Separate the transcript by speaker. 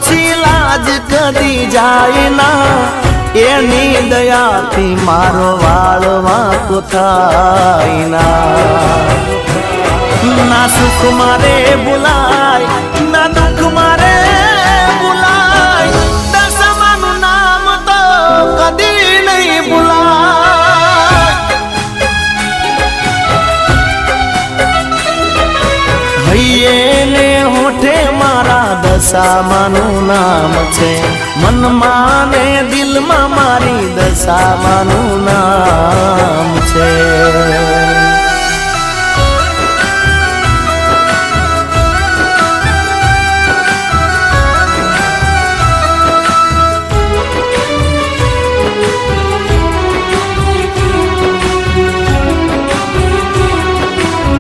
Speaker 1: પછી લાજ કદી જાય ના એની દયાથી મારો વાળ વાંકો થાય ના સુખ મારે ભૂલાય ના દુઃખ મારે ભૂલાય દશામાનું નામ તો કદી નહીં ભૂલાય હૈયે ને હોઠે મારા દશામાનું નામ છે મનમાં ને દિલમાં મારી દશામાનું નામ છે।